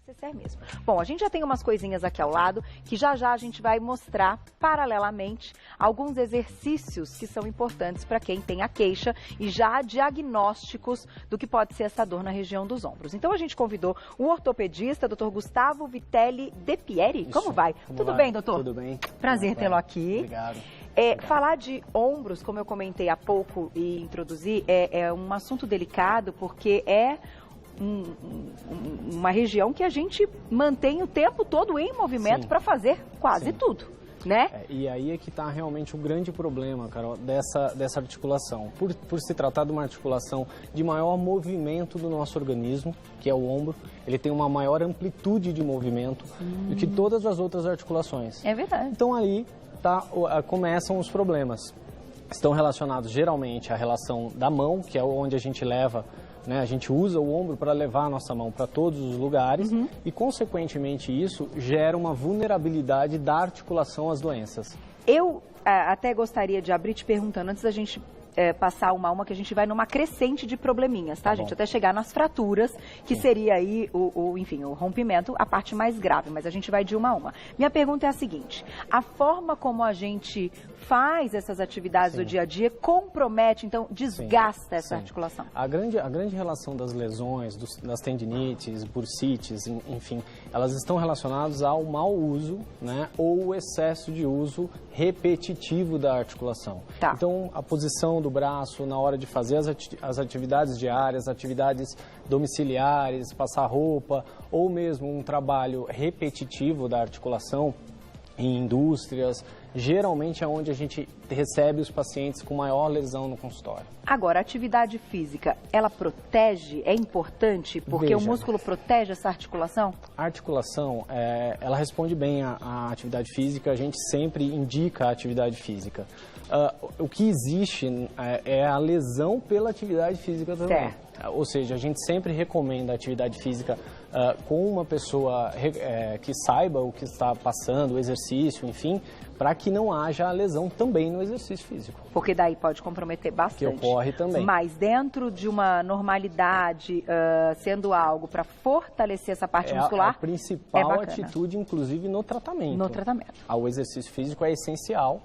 necessário mesmo. Bom, a gente já tem umas coisinhas aqui ao lado que já a gente vai mostrar paralelamente alguns exercícios que são importantes para quem tem a queixa e já diagnósticos do que pode ser essa dor na região dos ombros. Então a gente convidou o ortopedista, Dr. Gustavo Vitelli De Pieri. Como vai? Tudo bem, doutor? Tudo bem. Prazer tê-lo aqui. Obrigado. Falar de ombros, como eu comentei há pouco e introduzi, é um assunto delicado porque é uma região que a gente mantém o tempo todo em movimento para fazer quase tudo, né? E aí é que está realmente o grande problema, Carol, dessa articulação. Por se tratar de uma articulação de maior movimento do nosso organismo, que é o ombro, ele tem uma maior amplitude de movimento do que todas as outras articulações. É verdade. Então ali começam os problemas. Estão relacionados geralmente à relação da mão, que é onde a gente leva, né, a gente usa o ombro para levar a nossa mão para todos os lugares e, consequentemente, isso gera uma vulnerabilidade da articulação às doenças. Eu até gostaria de abrir te perguntando, antes da gente passar uma a uma, que a gente vai numa crescente de probleminhas, tá, gente? Até chegar nas fraturas, que seria aí, enfim, o rompimento, a parte mais grave, mas a gente vai de uma a uma. Minha pergunta é a seguinte: a forma como a gente faz essas atividades do dia a dia compromete, então, desgasta essa articulação? A grande relação das lesões, das tendinites, bursites, enfim, elas estão relacionadas ao mau uso, né, ou o excesso de uso repetitivo da articulação. Então, a posição do braço na hora de fazer as atividades diárias, atividades domiciliares, passar roupa, ou mesmo um trabalho repetitivo da articulação em indústrias, geralmente é onde a gente recebe os pacientes com maior lesão no consultório. Agora, a atividade física, ela protege? É importante? Porque o músculo protege essa articulação? A articulação, ela responde bem à atividade física, a gente sempre indica a atividade física. O que existe é a lesão pela atividade física também. Ou seja, a gente sempre recomenda a atividade física com uma pessoa que saiba o que está passando, o exercício, enfim, para que não haja a lesão também no exercício físico. Porque daí pode comprometer bastante. Que ocorre também. Mas dentro de uma normalidade, sendo algo para fortalecer essa parte muscular, a principal atitude, inclusive, no tratamento. No tratamento. O exercício físico é essencial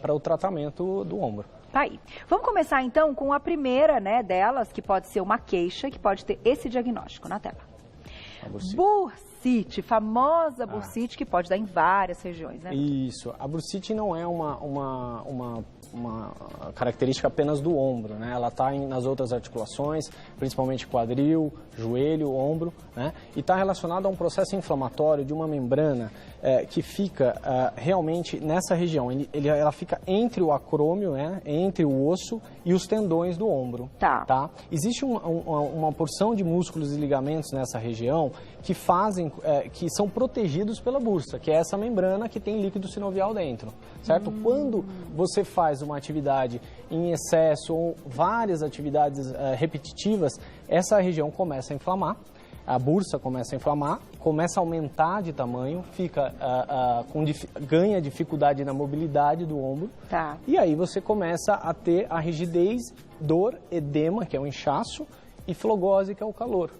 para o tratamento do ombro. Tá aí. Vamos começar então com a primeira, né, delas, que pode ser uma queixa, que pode ter esse diagnóstico na tela. Bursite, famosa bursite, que pode dar em várias regiões, né? Isso. A bursite não é uma característica apenas do ombro, né? Ela está nas outras articulações, principalmente quadril, joelho, ombro, né? E está relacionada a um processo inflamatório de uma membrana que fica realmente nessa região. Ela fica entre o acrômio, né? Entre o osso e os tendões do ombro. Tá? Existe uma porção de músculos e ligamentos nessa região que que são protegidos pela bursa, que é essa membrana que tem líquido sinovial dentro, certo? Quando você faz uma atividade em excesso ou várias atividades repetitivas, essa região começa a inflamar, a bursa começa a inflamar, começa a aumentar de tamanho, ganha dificuldade na mobilidade do ombro, e aí você começa a ter a rigidez, dor, edema, que é o inchaço, e flogose, que é o calor.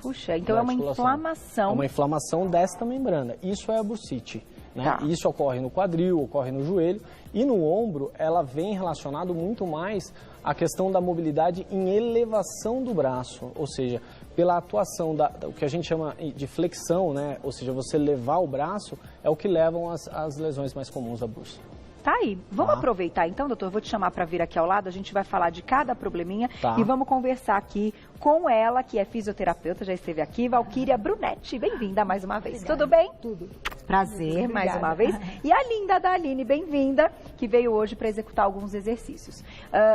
Puxa, então é uma inflamação. É uma inflamação desta membrana. Isso é a bursite, né? Isso ocorre no quadril, ocorre no joelho. E no ombro, ela vem relacionado muito mais à questão da mobilidade em elevação do braço. Ou seja, pela atuação o que a gente chama de flexão, né? Ou seja, você levar o braço, é o que levam as lesões mais comuns da bursa. Tá aí. Vamos aproveitar então, doutor, eu vou te chamar para vir aqui ao lado, a gente vai falar de cada probleminha e vamos conversar aqui com ela, que é fisioterapeuta, já esteve aqui, Valquíria Brunetti. Bem-vinda mais uma vez. Obrigada. Tudo bem? Tudo. Prazer, mais uma vez. E a linda da Aline, bem-vinda, que veio hoje para executar alguns exercícios.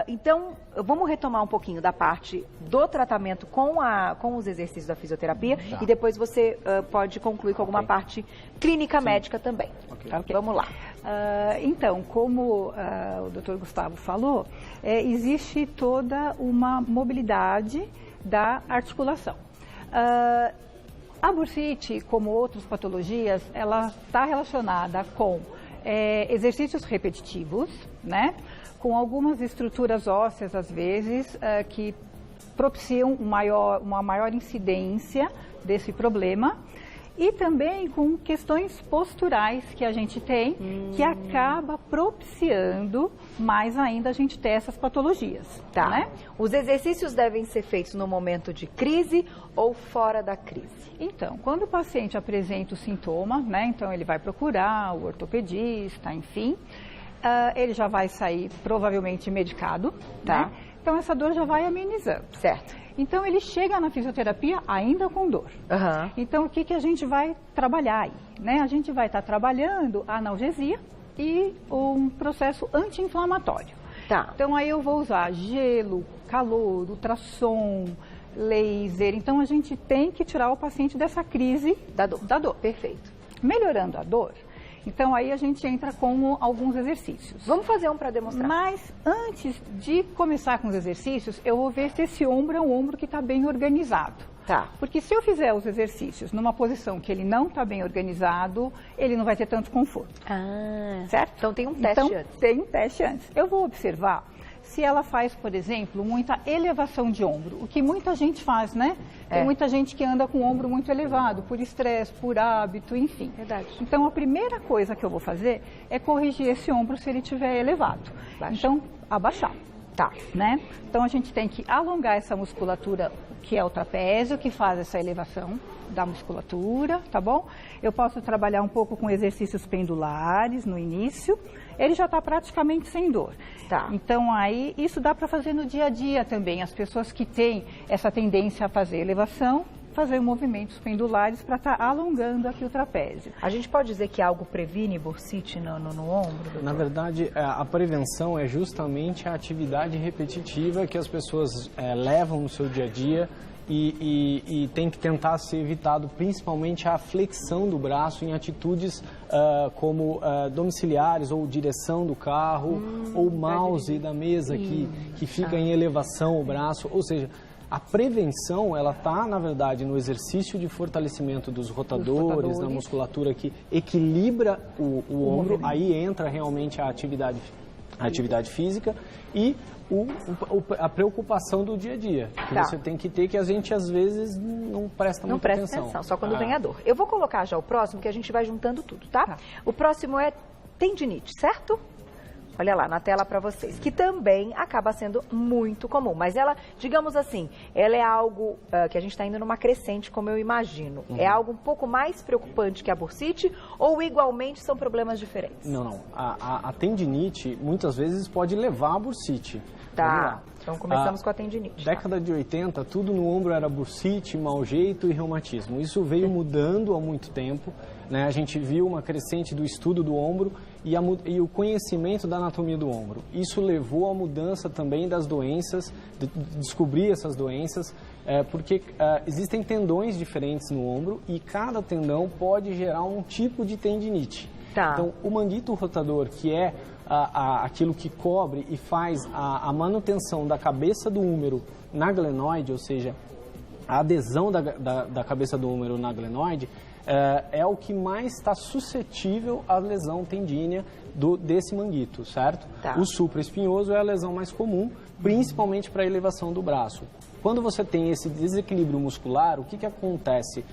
Então, vamos retomar um pouquinho da parte do tratamento com os exercícios da fisioterapia e depois você pode concluir com alguma parte clínica médica também. Vamos lá. Então, como o Dr. Gustavo falou, existe toda uma mobilidade da articulação. A bursite, como outras patologias, ela está relacionada com exercícios repetitivos, né? Com algumas estruturas ósseas, às vezes, que propiciam uma maior incidência desse problema. E também com questões posturais que a gente tem, que acaba propiciando mais ainda a gente ter essas patologias. Tá. Né? Os exercícios devem ser feitos no momento de crise ou fora da crise? Então, quando o paciente apresenta o sintoma, né, então ele vai procurar o ortopedista, enfim, ele já vai sair provavelmente medicado, Tá. né? Então essa dor já vai amenizando. Certo. Então ele chega na fisioterapia ainda com dor. Aham. Então o que a gente vai trabalhar aí? Né? A gente vai estar trabalhando a analgesia e um processo anti-inflamatório. Tá. Então aí eu vou usar gelo, calor, ultrassom, laser. Então a gente tem que tirar o paciente dessa crise Da dor. da dor. Perfeito. Melhorando a dor, então aí a gente entra com alguns exercícios. Vamos fazer um para demonstrar. Mas antes de começar com os exercícios, eu vou ver se esse ombro é um ombro que está bem organizado. Tá. Porque se eu fizer os exercícios numa posição que ele não está bem organizado, ele não vai ter tanto conforto. Ah, Certo? Então tem um teste Então, antes. tem um teste antes. Eu vou observar se ela faz, por exemplo, muita elevação de ombro. O que muita gente faz, né? Tem muita gente que anda com o ombro muito elevado, por estresse, por hábito, enfim. Verdade. Então, a primeira coisa que eu vou fazer é corrigir esse ombro se ele estiver elevado. Baixa. Então, abaixar. Tá. Né? Então, a gente tem que alongar essa musculatura, que é o trapézio, que faz essa elevação da musculatura, tá bom? Eu posso trabalhar um pouco com exercícios pendulares no início. Ele já está praticamente sem dor. Tá. Então, aí, isso dá para fazer no dia a dia também. As pessoas que têm essa tendência a fazer elevação, fazer movimentos pendulares para estar alongando aqui o trapézio. A gente pode dizer que algo previne bursite no ombro, doutor? Na verdade, a prevenção é justamente a atividade repetitiva que as pessoas levam no seu dia a dia e tem que tentar ser evitado, principalmente a flexão do braço em atitudes como domiciliares ou direção do carro ou mouse da mesa que fica em elevação o braço, ou seja, a prevenção, ela está, na verdade, no exercício de fortalecimento dos rotadores, da musculatura que equilibra o ombro, aí entra realmente a atividade física e a preocupação do dia a dia, que você tem que ter, que a gente às vezes não presta muita atenção. Só quando vem a dor. Eu vou colocar já o próximo, que a gente vai juntando tudo, tá? O próximo é tendinite, certo? Olha lá na tela para vocês, que também acaba sendo muito comum, mas ela, digamos assim, ela é algo que a gente está indo numa crescente, como eu imagino. É algo um pouco mais preocupante que a bursite ou igualmente são problemas diferentes? Não. A tendinite muitas vezes pode levar a bursite. Tá, então começamos com a tendinite. Década de 80, tudo no ombro era bursite, mau jeito e reumatismo. Isso veio mudando há muito tempo, né? A gente viu uma crescente do estudo do ombro e o conhecimento da anatomia do ombro. Isso levou à mudança também das doenças, de descobrir essas doenças, porque existem tendões diferentes no ombro e cada tendão pode gerar um tipo de tendinite. Tá. Então, o manguito rotador, que é aquilo que cobre e faz a manutenção da cabeça do húmero na glenoide, ou seja, a adesão da cabeça do húmero na glenoide, é o que mais está suscetível à lesão tendínea desse manguito, certo? Tá. O supraespinhoso é a lesão mais comum, principalmente para a elevação do braço. Quando você tem esse desequilíbrio muscular, o que acontece?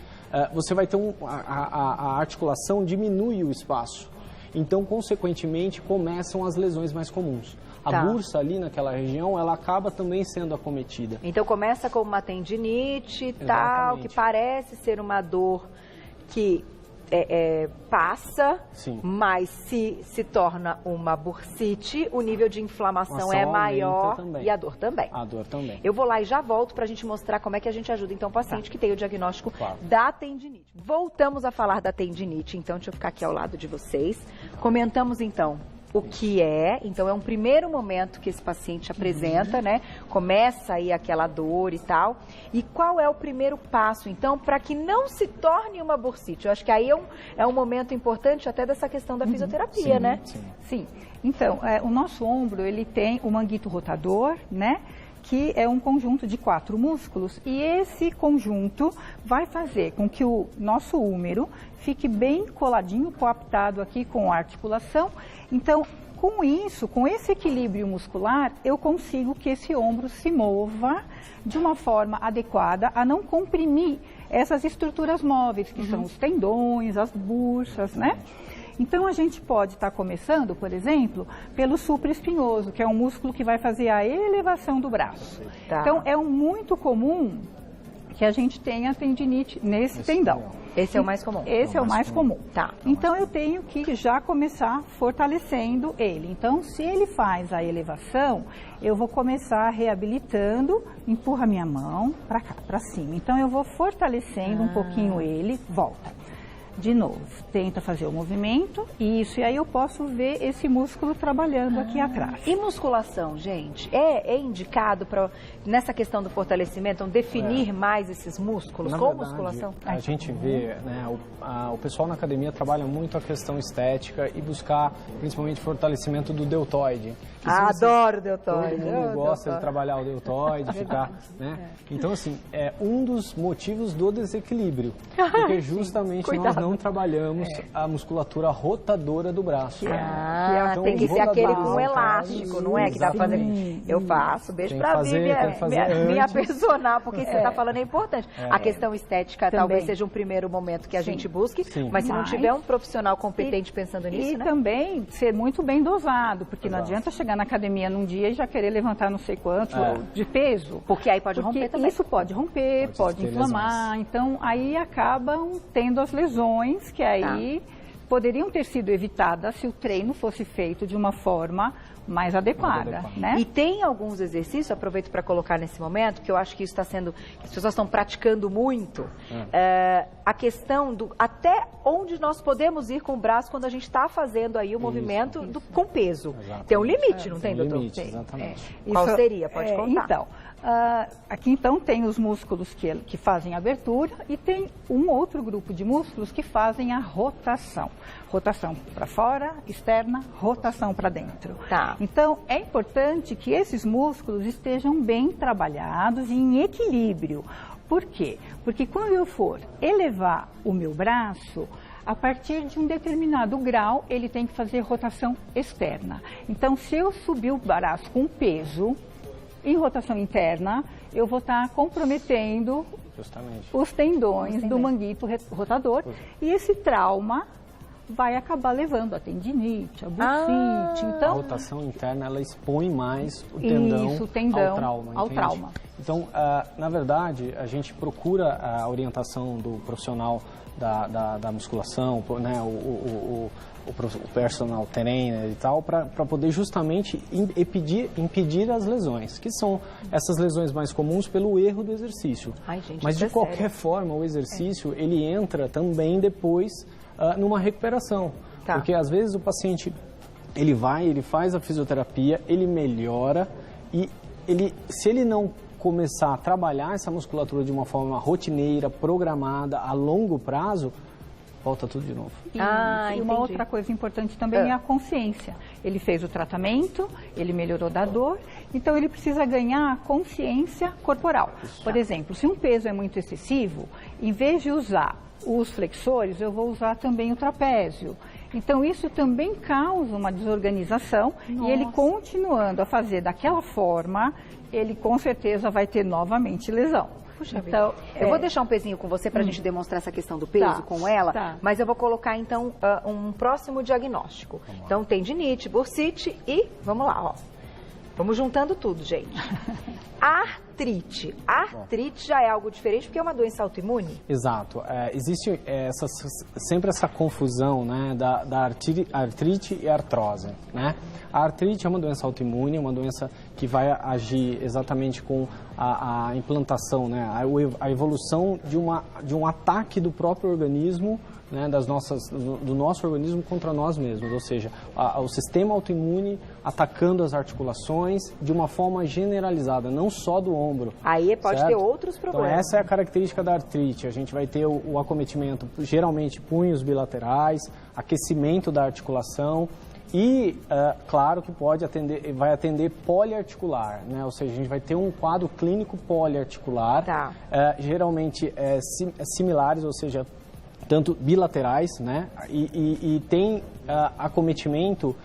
Você vai ter a articulação diminui o espaço. Então, consequentemente, começam as lesões mais comuns. A bursa ali naquela região, ela acaba também sendo acometida. Então, começa com uma tendinite e tal, que parece ser uma dor que passa, Sim. mas se torna uma bursite, o nível de inflamação é maior e a dor também. A dor também. Eu vou lá e já volto para a gente mostrar como é que a gente ajuda então o paciente que tem o diagnóstico da tendinite. Voltamos a falar da tendinite, então deixa eu ficar aqui ao lado de vocês. Comentamos então o que é, então é um primeiro momento que esse paciente apresenta, né? Começa aí aquela dor e tal. E qual é o primeiro passo, então, para que não se torne uma bursite? Eu acho que aí é um momento importante até dessa questão da fisioterapia, né? Sim. Então, o nosso ombro, ele tem o manguito rotador, né? Que é um conjunto de 4 músculos e esse conjunto vai fazer com que o nosso húmero fique bem coladinho, coaptado aqui com a articulação. Então, com isso, com esse equilíbrio muscular, eu consigo que esse ombro se mova de uma forma adequada a não comprimir essas estruturas móveis, que são os tendões, as bursas, né? Então, a gente pode estar começando, por exemplo, pelo supraespinhoso, que é um músculo que vai fazer a elevação do braço. Tá. Então, é muito comum que a gente tenha tendinite nesse tendão. Esse é o mais comum? Esse é o mais comum. Tá. Então, eu tenho que já começar fortalecendo ele. Então, se ele faz a elevação, eu vou começar reabilitando, empurra minha mão para cá, para cima. Então, eu vou fortalecendo um pouquinho ele, volta. De novo, tenta fazer o movimento, isso, e aí eu posso ver esse músculo trabalhando aqui atrás. E musculação, gente? É indicado para, nessa questão do fortalecimento, definir mais esses músculos Na com verdade, musculação? A gente vê, né, o pessoal na academia trabalha muito a questão estética e buscar, principalmente, fortalecimento do deltoide. Adoro o deltoide. Todo mundo gosta de trabalhar o deltoide, ficar, né? Então, assim, é um dos motivos do desequilíbrio, porque justamente nós não trabalhamos a musculatura rotadora do braço. Então, tem que ser aquele com elástico, não é? Que dá pra fazer. Eu faço, beijo pra minha personal, porque você tá falando é importante. A questão estética talvez seja um primeiro momento que a gente busque, mas se não tiver um profissional competente pensando nisso, né? E também ser muito bem dosado, porque não adianta chegar na academia num dia e já querer levantar não sei quanto de peso. Porque aí pode romper também. Isso pode romper, pode inflamar. Lesões. Então, aí acabam tendo as lesões que aí poderiam ter sido evitadas se o treino fosse feito de uma forma mais adequada, né? E tem alguns exercícios, aproveito para colocar nesse momento, que eu acho que isso está sendo, as pessoas estão praticando muito, a questão do até onde nós podemos ir com o braço quando a gente está fazendo aí o movimento com peso. Exatamente. Tem um limite, não tem, doutor? Limite, exatamente. Qual seria? Pode contar. Então, aqui então tem os músculos que fazem a abertura e tem um outro grupo de músculos que fazem a rotação. Rotação para fora, externa, rotação para dentro. Tá. Então, é importante que esses músculos estejam bem trabalhados e em equilíbrio. Por quê? Porque quando eu for elevar o meu braço, a partir de um determinado grau, ele tem que fazer rotação externa. Então, se eu subir o braço com peso, em rotação interna, eu vou estar comprometendo os tendões do manguito rotador. E esse trauma vai acabar levando a tendinite, a bursite. Então, a rotação interna, ela expõe mais o tendão, ao trauma. Então, na verdade, a gente procura a orientação do profissional da musculação, né, o personal trainer e tal, para poder justamente impedir as lesões, que são essas lesões mais comuns pelo erro do exercício. Mas de qualquer forma, o exercício, ele entra também depois numa recuperação. Porque às vezes o paciente, ele faz a fisioterapia, ele melhora e se ele não começar a trabalhar essa musculatura de uma forma rotineira, programada, a longo prazo, volta tudo de novo. E uma outra coisa importante também é a consciência. Ele fez o tratamento, ele melhorou da dor, então ele precisa ganhar consciência corporal. Por exemplo, se um peso é muito excessivo, em vez de usar os flexores, eu vou usar também o trapézio. Então, isso também causa uma desorganização e ele continuando a fazer daquela forma, ele com certeza vai ter novamente lesão. Então, eu vou deixar um pezinho com você para a gente demonstrar essa questão do peso com ela, mas eu vou colocar então um próximo diagnóstico. Então, tendinite, bursite e vamos lá, ó. Vamos juntando tudo, gente. Artrite. Artrite já é algo diferente porque é uma doença autoimune? Exato. Existe sempre essa confusão, né, da artrite e artrose, né? A artrite é uma doença autoimune, uma doença que vai agir exatamente com a implantação, né, a evolução de um ataque do próprio organismo, né, do nosso organismo contra nós mesmos, ou seja, o sistema autoimune atacando as articulações de uma forma generalizada, não só do ombro. Aí pode ter outros problemas. Então essa é a característica da artrite, a gente vai ter o acometimento, geralmente punhos bilaterais, aquecimento da articulação e, claro que vai atender poliarticular, né, ou seja, a gente vai ter um quadro clínico poliarticular, geralmente similares, ou seja, tanto bilaterais, né, e tem acometimento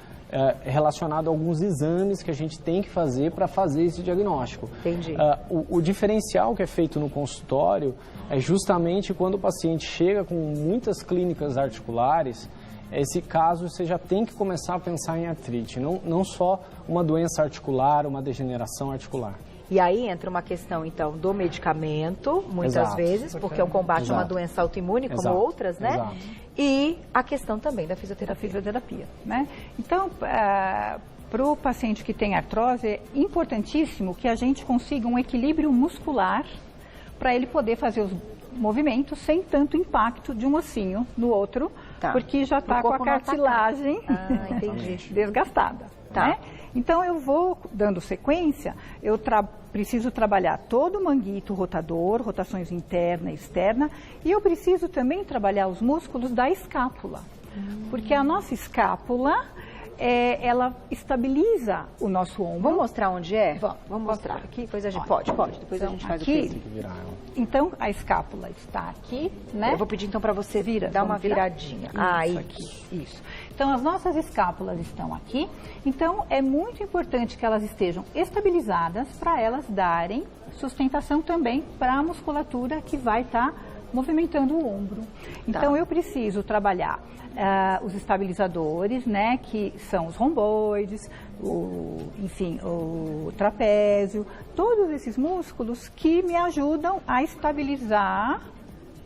relacionado a alguns exames que a gente tem que fazer para fazer esse diagnóstico. Entendi. O diferencial que é feito no consultório é justamente quando o paciente chega com muitas clínicas articulares, esse caso você já tem que começar a pensar em artrite, não só uma doença articular, uma degeneração articular. E aí entra uma questão, então, do medicamento, muitas vezes, porque o combate a uma doença autoimune, como outras, né? Exato. E a questão também da fisioterapia. Né? Então, para o paciente que tem artrose, é importantíssimo que a gente consiga um equilíbrio muscular para ele poder fazer os movimentos sem tanto impacto de um ossinho no outro, porque já está com a cartilagem desgastada. Né? Então, eu vou dando sequência, eu preciso trabalhar todo o manguito rotador, rotações interna e externa, e eu preciso também trabalhar os músculos da escápula, porque a nossa escápula, ela estabiliza o nosso ombro. Vamos mostrar onde é? Vamos mostrar aqui, depois a gente pode. Depois a gente faz aqui, o que então, a escápula está aqui, né? Eu vou pedir então para você dar uma viradinha. Isso. Então, as nossas escápulas estão aqui. Então, é muito importante que elas estejam estabilizadas para elas darem sustentação também para a musculatura que vai estar movimentando o ombro. Então, eu preciso trabalhar os estabilizadores, né, que são os romboides, o trapézio, todos esses músculos que me ajudam a estabilizar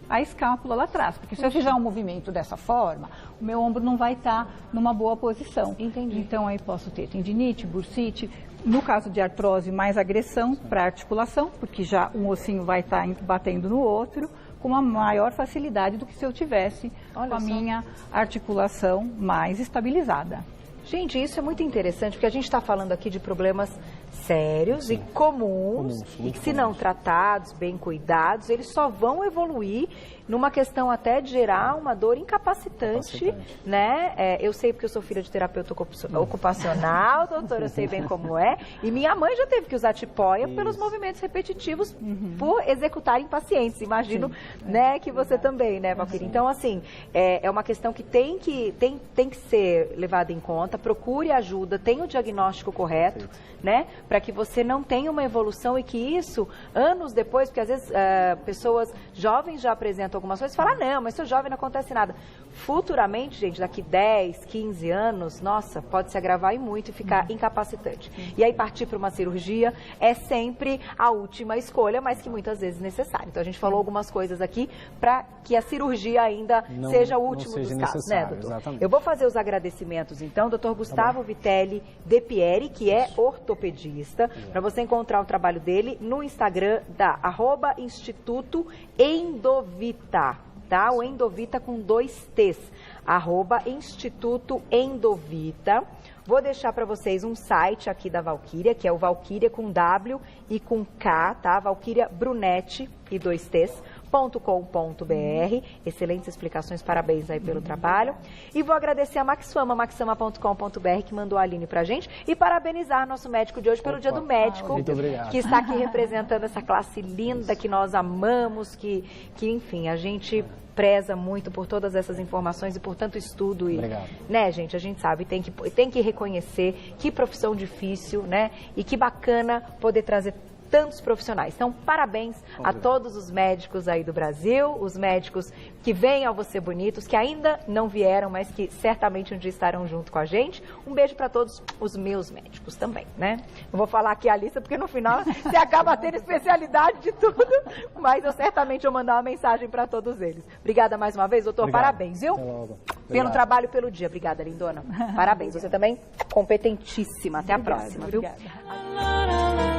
a escápula lá atrás. Porque se eu fizer um movimento dessa forma, o meu ombro não vai estar numa boa posição. Entendi. Então, aí posso ter tendinite, bursite, no caso de artrose, mais agressão para a articulação, porque já um ossinho vai estar batendo no outro, com uma maior facilidade do que se eu tivesse com a minha articulação mais estabilizada. Gente, isso é muito interessante, porque a gente está falando aqui de problemas sérios e comuns, e que se não tratados, bem cuidados, eles só vão evoluir numa questão até de gerar uma dor incapacitante, né? Eu sei porque eu sou filha de terapeuta ocupacional, doutora, eu sei bem como é, e minha mãe já teve que usar tipóia pelos movimentos repetitivos por executarem pacientes, imagino, né, que você também, né, Valquíria? Então, assim, é uma questão que tem que ser levada em conta, procure ajuda, tenha o diagnóstico correto, né, para que você não tenha uma evolução e que isso, anos depois, porque às vezes pessoas jovens já apresentam algumas coisas e falam, não, mas sou jovem, não acontece nada. Futuramente, gente, daqui 10, 15 anos, nossa, pode se agravar e muito e ficar incapacitante. E aí partir para uma cirurgia é sempre a última escolha, mas que muitas vezes é necessária. Então a gente falou algumas coisas aqui para que a cirurgia ainda seja o último dos casos, né, doutor? Exatamente. Eu vou fazer os agradecimentos, então, doutor Gustavo Vitelli De Pieri, que é ortopedista, para você encontrar o trabalho dele no Instagram da @Instituto Endovita, tá? O Endovita com 2 T's, @Instituto Endovita. Vou deixar para vocês um site aqui da Valquíria, que é o Valquíria com W e com K, tá? Valquíria Brunetti e 2 T's. .com.br. Excelentes explicações, parabéns aí pelo trabalho. E vou agradecer a Maxfama, maxfama.com.br, que mandou a Aline pra gente, e parabenizar nosso médico de hoje pelo Dia do Médico, que está aqui representando essa classe linda que nós amamos, que enfim, a gente preza muito por todas essas informações e por tanto estudo. E, né, gente, a gente sabe, tem que reconhecer que profissão difícil, né, e que bacana poder trazer tantos profissionais. Então, parabéns a todos os médicos aí do Brasil, os médicos que vêm ao Você Bonitos, que ainda não vieram, mas que certamente um dia estarão junto com a gente. Um beijo para todos os meus médicos também, né? Não vou falar aqui a lista, porque no final você acaba tendo especialidade de tudo, mas eu certamente vou mandar uma mensagem para todos eles. Obrigada mais uma vez, doutor. Obrigado. Parabéns, viu? Pelo trabalho, pelo dia. Obrigada, lindona. Parabéns. Você também competentíssima. Até a próxima, viu? Obrigada.